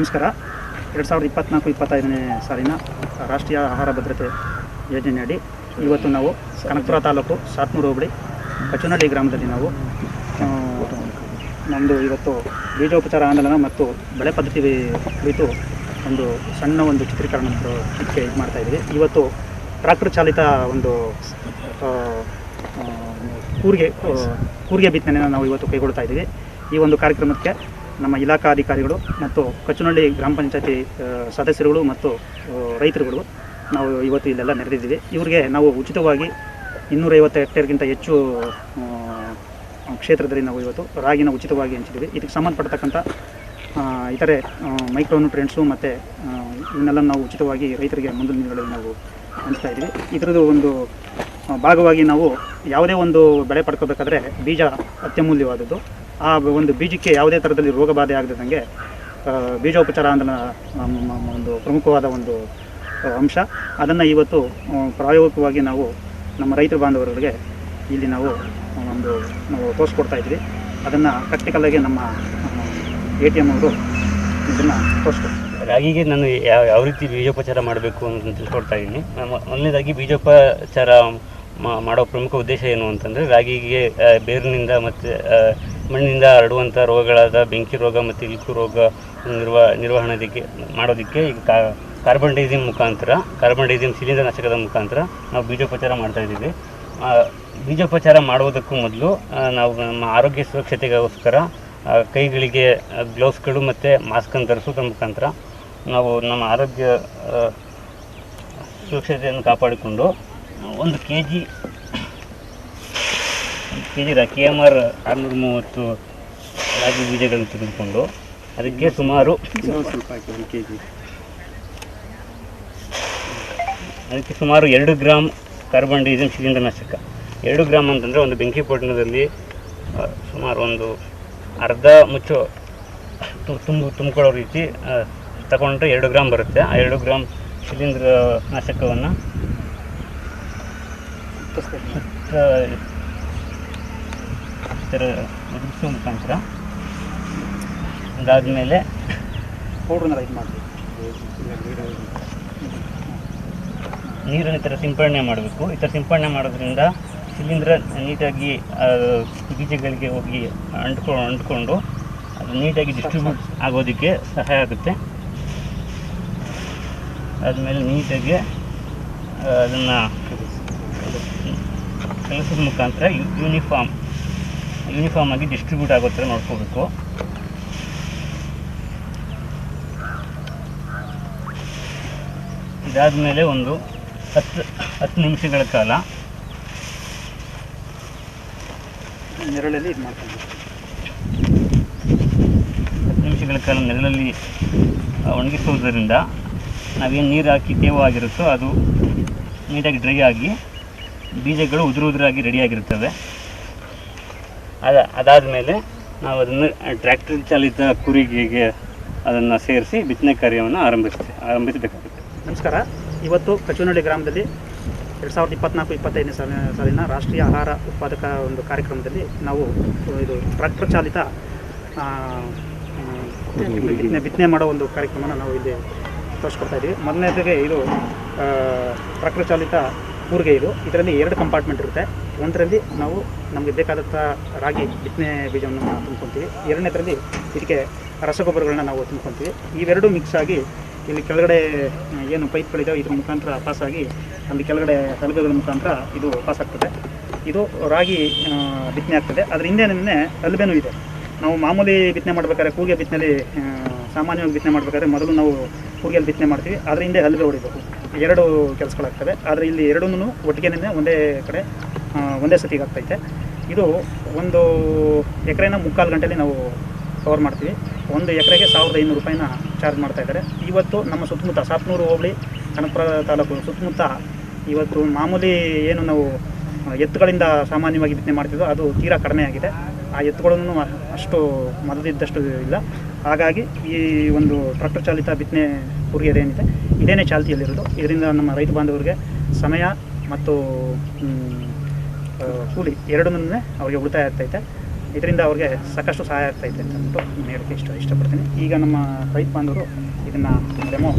ನಮಸ್ಕಾರ. 2024-25ನೇ ಸಾಲಿನ ರಾಷ್ಟ್ರೀಯ ಆಹಾರ ಭದ್ರತೆ ಯೋಜನೆಯಡಿ ಇವತ್ತು ನಾವು ಕನಕಪುರ ತಾಲೂಕು ಸಾತ್ನೂರು ಹೋಬಳಿ ಕಚನಹಳ್ಳಿ ಗ್ರಾಮದಲ್ಲಿ ನಾವು ನಮ್ಮದು ಇವತ್ತು ಬೀಜೋಪಚಾರ ಆಂದೋಲನ ಮತ್ತು ಬೆಳೆ ಪದ್ಧತಿ ಕುರಿತು ಒಂದು ಸಣ್ಣ ಚಿತ್ರೀಕರಣಕ್ಕೆ ಇದು ಮಾಡ್ತಾಯಿದ್ದೀವಿ. ಇವತ್ತು ಟ್ರಾಕ್ಟರ್ ಚಾಲಿತ ಒಂದು ಕೂರಿಗೆ ಬಿತ್ತನೆಯನ್ನು ನಾವು ಇವತ್ತು ಕೈಗೊಳ್ತಾ ಇದ್ದೀವಿ. ಈ ಒಂದು ಕಾರ್ಯಕ್ರಮಕ್ಕೆ ನಮ್ಮ ಇಲಾಖಾ ಅಧಿಕಾರಿಗಳು ಮತ್ತು ಕಚನಹಳ್ಳಿ ಗ್ರಾಮ ಪಂಚಾಯತಿ ಸದಸ್ಯರುಗಳು ಮತ್ತು ರೈತರುಗಳು ನಾವು ಇವತ್ತು ಇಲ್ಲೆಲ್ಲ ನೆರೆದಿದ್ದೀವಿ. ಇವರಿಗೆ ನಾವು ಉಚಿತವಾಗಿ 250 ಹೆಕ್ಟೇರ್ಗಿಂತ ಹೆಚ್ಚು ಕ್ಷೇತ್ರದಲ್ಲಿ ನಾವು ಇವತ್ತು ರಾಗಿನ ಉಚಿತವಾಗಿ ಹಂಚಿದ್ದೀವಿ. ಇದಕ್ಕೆ ಸಂಬಂಧಪಟ್ಟತಕ್ಕಂಥ ಇತರೆ ಮೈಕ್ರೋನ್ಯೂಟ್ರಿಯೆಂಟ್ಸು ಮತ್ತು ಇವನ್ನೆಲ್ಲ ನಾವು ಉಚಿತವಾಗಿ ರೈತರಿಗೆ ಮುಂದಿನ ದಿನಗಳಲ್ಲಿ ನಾವು ಹಂಚ್ತಾ ಇದ್ದೀವಿ. ಇದರದ್ದು ಒಂದು ಭಾಗವಾಗಿ ನಾವು ಯಾವುದೇ ಒಂದು ಬೆಳೆ ಪಡ್ಕೋಬೇಕಾದ್ರೆ ಬೀಜ ಅತ್ಯಮೂಲ್ಯವಾದದ್ದು. ಆ ಒಂದು ಬೀಜಕ್ಕೆ ಯಾವುದೇ ಥರದಲ್ಲಿ ರೋಗ ಬಾಧೆ ಆಗದಂಗೆ ಬೀಜೋಪಚಾರ ಆಂದೋಲನ ಒಂದು ಪ್ರಮುಖವಾದ ಒಂದು ಅಂಶ. ಅದನ್ನು ಇವತ್ತು ಪ್ರಾಯೋಗಿಕವಾಗಿ ನಾವು ನಮ್ಮ ರೈತ ಬಾಂಧವರಿಗೆ ಇಲ್ಲಿ ನಾವು ತೋರಿಸ್ಕೊಡ್ತಾ ಇದ್ವಿ. ಅದನ್ನು ಪ್ರಾಕ್ಟಿಕಲಾಗಿ ನಮ್ಮ ATM ಅವರು ಇದನ್ನು ತೋರಿಸ್ಕೊಡ್ತಾರೆ. ರಾಗಿಗೆ ನಾನು ಯಾವ ರೀತಿ ಬೀಜೋಪಚಾರ ಮಾಡಬೇಕು ಅಂತ ತಿಳ್ಕೊಡ್ತಾ ಇದ್ದೀನಿ. ಮೊದಲನೇದಾಗಿ ಬೀಜೋಪಚಾರ ಮಾಡೋ ಪ್ರಮುಖ ಉದ್ದೇಶ ಏನು ಅಂತಂದರೆ, ರಾಗಿಗೆ ಬೇರಿನಿಂದ ಮತ್ತು ಮಣ್ಣಿನಿಂದ ಹರಡುವಂಥ ರೋಗಗಳಾದ ಬೆಂಕಿ ರೋಗ ಮತ್ತು ಇಲ್ಕು ರೋಗ ನಿರ್ವಹಣೆಗೆ ಮಾಡೋದಕ್ಕೆ ಈಗ ಕಾರ್ಬನ್ ಡೈಸಿಮ್ ಶಿಲೀಂಧ್ರನಾಶಕದ ಮುಖಾಂತರ ನಾವು ಬೀಜೋಪಚಾರ ಮಾಡ್ತಾಯಿದ್ದೀವಿ. ಬೀಜೋಪಚಾರ ಮಾಡುವುದಕ್ಕೂ ಮೊದಲು ನಾವು ನಮ್ಮ ಆರೋಗ್ಯ ಸುರಕ್ಷತೆಗೋಸ್ಕರ ಕೈಗಳಿಗೆ ಗ್ಲೌಸ್ಗಳು ಮತ್ತು ಮಾಸ್ಕನ್ನು ಧರಿಸೋದ್ರ ಮುಖಾಂತರ ನಾವು ನಮ್ಮ ಆರೋಗ್ಯ ಸುರಕ್ಷತೆಯನ್ನು ಕಾಪಾಡಿಕೊಂಡು 1 kg KMR 630 ರಾಗಿ ಬೀಜಗಳನ್ನು ತೆಗೆದುಕೊಂಡು ಅದಕ್ಕೆ ಸುಮಾರು 2 ಗ್ರಾಮ್ ಕಾರ್ಬನ್ ಡೈಸಿಮ್ ಶಿಲೀಂಧ್ರನಾಶಕ. 2 ಗ್ರಾಮ್ ಅಂತಂದರೆ ಒಂದು ಬೆಂಕಿ ಪೊಟ್ಟಣದಲ್ಲಿ ಸುಮಾರು ಒಂದು ಅರ್ಧ ಮುಚ್ಚು ತುಂಬಿಕೊಳ್ಳೋ ರೀತಿ ತಗೊಂಡ್ರೆ 2 ಗ್ರಾಮ್ ಬರುತ್ತೆ. ಆ 2 ಗ್ರಾಮ್ ಶಿಲೀಂಧ್ರನಾಶಕವನ್ನು ಉದುರಿಸೋ ಮುಖಾಂತರ ಅದಾದಮೇಲೆ ಪೌಡ್ರನ್ನ ಇದು ಮಾಡಿ ನೀರನ್ನು ಈ ಥರ ಸಿಂಪಡಣೆ ಮಾಡಬೇಕು. ಈ ಥರ ಸಿಂಪಡಣೆ ಮಾಡೋದ್ರಿಂದ ಶಿಲೀಂಧ್ರ ನೀಟಾಗಿ ಬೀಜಗಳಿಗೆ ಹೋಗಿ ಅಂಟ್ಕೊಂಡು ಅದು ನೀಟಾಗಿ ಡಿಸ್ಟ್ರಿಬ್ಯೂಟ್ ಆಗೋದಕ್ಕೆ ಸಹಾಯ ಆಗುತ್ತೆ. ಆದಮೇಲೆ ನೀಟಾಗಿ ಅದನ್ನು ಕಲಿಸೋದ್ರ ಮುಖಾಂತರ ಯೂನಿಫಾರ್ಮ್ ಆಗಿ ಡಿಸ್ಟ್ರಿಬ್ಯೂಟ್ ಆಗೋ ಥರ ನೋಡ್ಕೋಬೇಕು. ಇದಾದಮೇಲೆ ಒಂದು 10 ನಿಮಿಷಗಳ ಕಾಲ ನೆರಳಲ್ಲಿ ಇದು ಮಾಡ್ಕೊಂಡು 10 ನಿಮಿಷಗಳ ಕಾಲ ನೆರಳಲ್ಲಿ ಒಣಗಿಸೋದ್ರಿಂದ ನಾವೇನು ನೀರು ಹಾಕಿ ತೇವವಾಗಿರುತ್ತೋ ಅದು ನೀಟಾಗಿ ಡ್ರೈ ಆಗಿ ಬೀಜಗಳು ಉದುರಾಗಿ ರೆಡಿಯಾಗಿರ್ತವೆ. ಅದಾದಮೇಲೆ ನಾವು ಅದನ್ನು ಟ್ರ್ಯಾಕ್ಟರ್ ಚಾಲಿತ ಕೂರಿಗೆಗೆ ಅದನ್ನು ಸೇರಿಸಿ ಬಿತ್ತನೆ ಕಾರ್ಯವನ್ನು ಆರಂಭಿಸಬೇಕಾಗುತ್ತೆ. ನಮಸ್ಕಾರ. ಇವತ್ತು ಕಚನಹಳ್ಳಿ ಗ್ರಾಮದಲ್ಲಿ 2024-25ನೇ ಸಾಲಿನ ರಾಷ್ಟ್ರೀಯ ಆಹಾರ ಉತ್ಪಾದಕ ಒಂದು ಕಾರ್ಯಕ್ರಮದಲ್ಲಿ ನಾವು ಇದು ಟ್ರ್ಯಾಕ್ಟರ್ ಚಾಲಿತ ಬಿತ್ತನೆ ಮಾಡೋ ಒಂದು ಕಾರ್ಯಕ್ರಮನ ನಾವು ಇಲ್ಲಿ ತೋರಿಸ್ಕೊಡ್ತಾ ಇದ್ದೀವಿ. ಮೊದಲನೇದಾಗಿ ಇದು ಟ್ರ್ಯಾಕ್ಟರ್ ಚಾಲಿತ ಕೂರಿಗೆ. ಇದರಲ್ಲಿ 2 ಕಂಪಾರ್ಟ್ಮೆಂಟ್ ಇರುತ್ತೆ. ಒಂದರಲ್ಲಿ ನಾವು ನಮಗೆ ಬೇಕಾದಂಥ ರಾಗಿ ಬಿತ್ತನೆ ಬೀಜವನ್ನು ತುಂಬ್ಕೊತೀವಿ. ಎರಡನೇದರಲ್ಲಿ ಇದಕ್ಕೆ ರಸಗೊಬ್ಬರಗಳನ್ನ ನಾವು ತುಂಬ್ಕೊತೀವಿ. ಇವೆರಡೂ ಮಿಕ್ಸ್ ಆಗಿ ಇಲ್ಲಿ ಕೆಳಗಡೆ ಏನು ಪೈಪ್ಗಳಿದಾವೆ ಇದ್ರ ಮುಖಾಂತರ ಪಾಸಾಗಿ ಅಲ್ಲಿ ಕೆಳಗಡೆ ಹಲಗೆಗಳ ಮುಖಾಂತರ ಇದು ಪಾಸ್ ಆಗ್ತದೆ. ಇದು ರಾಗಿ ಬಿತ್ತನೆ ಆಗ್ತದೆ. ಅದ್ರ ಹಿಂದೆನೇ ಹಲಬೆನೂ ಇದೆ. ನಾವು ಮಾಮೂಲಿ ಬಿತ್ತನೆ ಮಾಡಬೇಕಾದ್ರೆ ಕೂರಿಗೆ ಬಿತ್ತನೆಯಲ್ಲಿ ಸಾಮಾನ್ಯವಾಗಿ ಬಿತ್ತನೆ ಮಾಡಬೇಕಾದ್ರೆ ಮೊದಲು ನಾವು ಕೂರಿಗೆಯಲ್ಲಿ ಬಿತ್ತನೆ ಮಾಡ್ತೀವಿ. ಅದರ ಹಿಂದೆ ಹಲಬೆ ಹೊಡಿಬೇಕು. 2 ಕೆಲಸಗಳಾಗ್ತವೆ. ಆದರೆ ಇಲ್ಲಿ ಎರಡೂ ಒಟ್ಟಿಗೆನೇ ಒಂದೇ ಕಡೆ ಒಂದೇ ಸತಿಗೆ ಆಗ್ತೈತೆ. ಇದು 1 ಎಕರೆನ 3/4 ಗಂಟೆಯಲ್ಲಿ ನಾವು ಕವರ್ ಮಾಡ್ತೀವಿ. 1 ಎಕರೆಗೆ 1500 ರೂಪಾಯಿನ ಚಾರ್ಜ್ ಮಾಡ್ತಾಯಿದ್ದಾರೆ. ಇವತ್ತು ನಮ್ಮ ಸುತ್ತಮುತ್ತ ಸಾತ್ನೂರು ಹೋಬಳಿ ಕನಕಪುರ ತಾಲೂಕು ಸುತ್ತಮುತ್ತ ಇವತ್ತು ಮಾಮೂಲಿ ಏನು ನಾವು ಎತ್ತುಗಳಿಂದ ಸಾಮಾನ್ಯವಾಗಿ ಬಿತ್ತನೆ ಮಾಡ್ತಿದ್ದೋ ಅದು ತೀರಾ ಕಡಿಮೆ ಆಗಿದೆ. ಆ ಎತ್ತುಗಳನ್ನು ಅಷ್ಟು ಮೊದಲಿದ್ದಷ್ಟು ಇಲ್ಲ. ಹಾಗಾಗಿ ಈ ಒಂದು ಟ್ರ್ಯಾಕ್ಟರ್ ಚಾಲಿತ ಬಿತ್ತನೆ ಕೂರಿಗೆ ಏನಿದೆ ಇದೇನೇ ಚಾಲ್ತಿಯಲ್ಲಿರೋದು. ಇದರಿಂದ ನಮ್ಮ ರೈತ ಬಾಂಧವರಿಗೆ ಸಮಯ ಮತ್ತು ಕೂಲಿ ಎರಡನ್ನೂ ಅವರಿಗೆ ಉಳಿತಾಯ ಆಗ್ತೈತೆ. ಇದರಿಂದ ಅವ್ರಿಗೆ ಸಾಕಷ್ಟು ಸಹಾಯ ಆಗ್ತೈತೆ ಅಂತ ಅಂದ್ಬಿಟ್ಟು ಹೇಳೋಕ್ಕೆ ಇಷ್ಟಪಡ್ತೀನಿ. ಈಗ ನಮ್ಮ ರೈತ ಬಾಂಧವರು ಇದನ್ನು ಡೆಮೋ